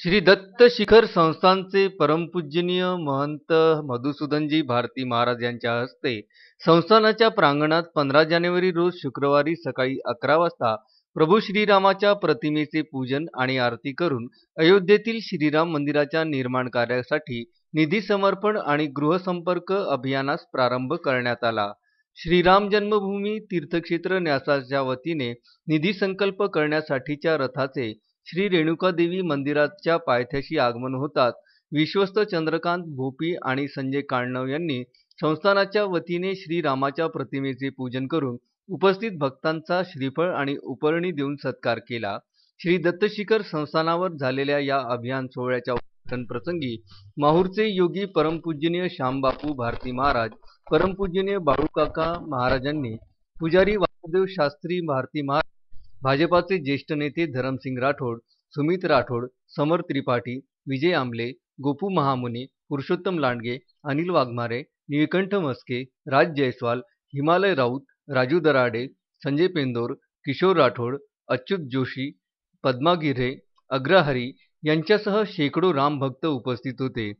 श्री दत्त शिखर संस्थानचे परमपूजनीय महंत मधुसूदनजी भारती महाराज यांच्या हस्ते संस्थानाच्या प्रांगणात 15 जानेवारी रोज शुक्रवारी सकाळी 11 वाजता प्रभू श्रीरामाच्या प्रतिमेचे पूजन आणि आरती करून अयोध्येतील श्रीराम मंदिराच्या निर्माण कार्यासाठी निधी समर्पण आणि गृहसंपर्क अभियानास प्रारंभ करण्यात आला। श्रीराम जन्मभूमी तीर्थक्षेत्र न्यासाच्या वतीने निधी संकल्प करण्यासाठीच्या रथाचे श्री रेणुकादेवी मंदिराच्या पायथ्याशी आगमन होताच विश्वस्त चंद्रकांत भोपी आणि संजय कांडणव यांनी संस्थानाच्या वतीने श्री रामाच्या प्रतिमेचे पूजन करून उपस्थित भक्तांचा श्रीफळ आणि उपरणी देऊन सत्कार केला। श्री दत्तशिखर संस्थानावर झालेल्या या अभियान सोहळ्याच्या उद्घाटन प्रसंगी माहूरचे योगी परमपूजनीय श्यामबापू भारती महाराज, परमपूजनीय बाळूकाका महाराजांनी, पुजारी वासुदेव शास्त्री भारती महाराज, भाजपाचे ज्येष्ठ नेते धरमसिंग राठोड, सुमित राठोड, समर त्रिपाठी, विजय आमले, गोपू महामुनी, पुरुषोत्तम लांडगे, अनिल वाघमारे, निळकंठ मस्के, राज जयस्वाल, हिमालय राऊत, राजू दराडे, संजय पेंदोर, किशोर राठोड, अच्युत जोशी, पद्मा गिऱ्हे, अग्रहरी यांच्यासह शेकडो रामभक्त उपस्थित होते।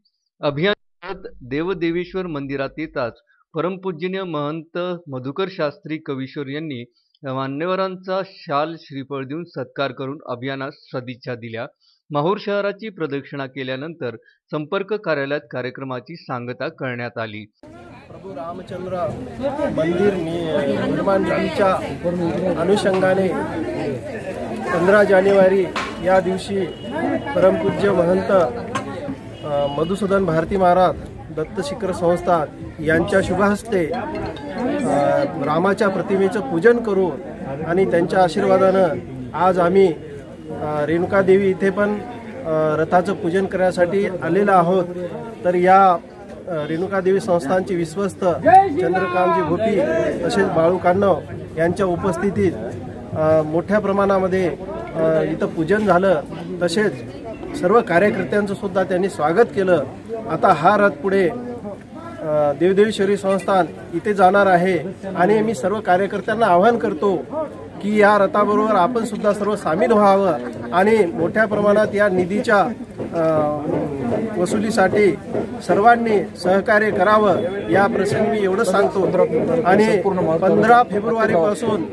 अभियानात देवदेवेश्वर मंदिरात येताच परमपूजनीय महंत मधुकर शास्त्री कवीश्वर यांनी मान्यवरांचा शाल श्रीफळ देऊन सत्कार करून अभियानास सदिच्छा दिल्या। माहूर शहराची प्रदक्षिणा केल्यानंतर संपर्क कार्यालयात कार्यक्रमाची सांगता करण्यात आली। प्रभू रामचंद्र मंदिर निर्माण निधीच्या अनुषंगाने 15 जानेवारी या दिवशी परमपूज्य महंत मधुसूदन भारती महाराज दत्तशिखर संस्थान यांच्या शुभहस्ते रामाच्या प्रतिमेचं पूजन करून आणि त्यांच्या आशीर्वादानं आज आम्ही रेणुकादेवी इथे पण रथाचं पूजन करण्यासाठी आलेलो आहोत। तर या रेणुकादेवी संस्थानचे विश्वस्त चंद्रकांतजी भोपी तसेच बाळू कांडणव यांच्या उपस्थितीत मोठ्या प्रमाणामध्ये इथं पूजन झालं। तसेच सर्व कार्यकर्त्यांचं सुद्धा त्यांनी स्वागत केलं। आता हा रथ पुढे देवदेवेश्वरी संस्थान इथे जाणार आहे आणि मी सर्व कार्यकर्त्यांना आवाहन करतो की या रथाबरोबर आपण सुद्धा सर्व सामील व्हावं आणि मोठ्या प्रमाणात या निधीच्या वसुलीसाठी सर्वांनी सहकार्य करावं। या प्रसंगी मी एवढं सांगतो आणि 15 फेब्रुवारीपासून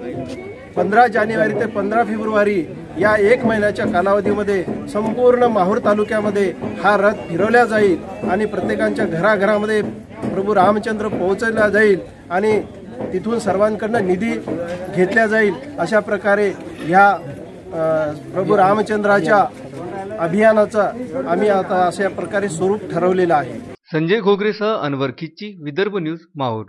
15 जानेवारी ते 15 फेब्रुवारी या 1 महिन्याच्या कालावधीमध्ये संपूर्ण माहूर तालुक्यामध्ये हा रथ फिरवला जाईल आणि प्रत्येकाच्या घराघरामध्ये प्रभू रामचंद्र पोहोचवला जाईल आणि तिथून सर्वांकडून निधी घेतला जाईल। अशा प्रकारे ह्या प्रभू रामचंद्राच्या अभियानाचा आम्ही आता अशा प्रकारे स्वरूप ठरवलेलं आहे। संजय घोगरेसह अनवर खिच्ची, विदर्भ न्यूज, माहूर।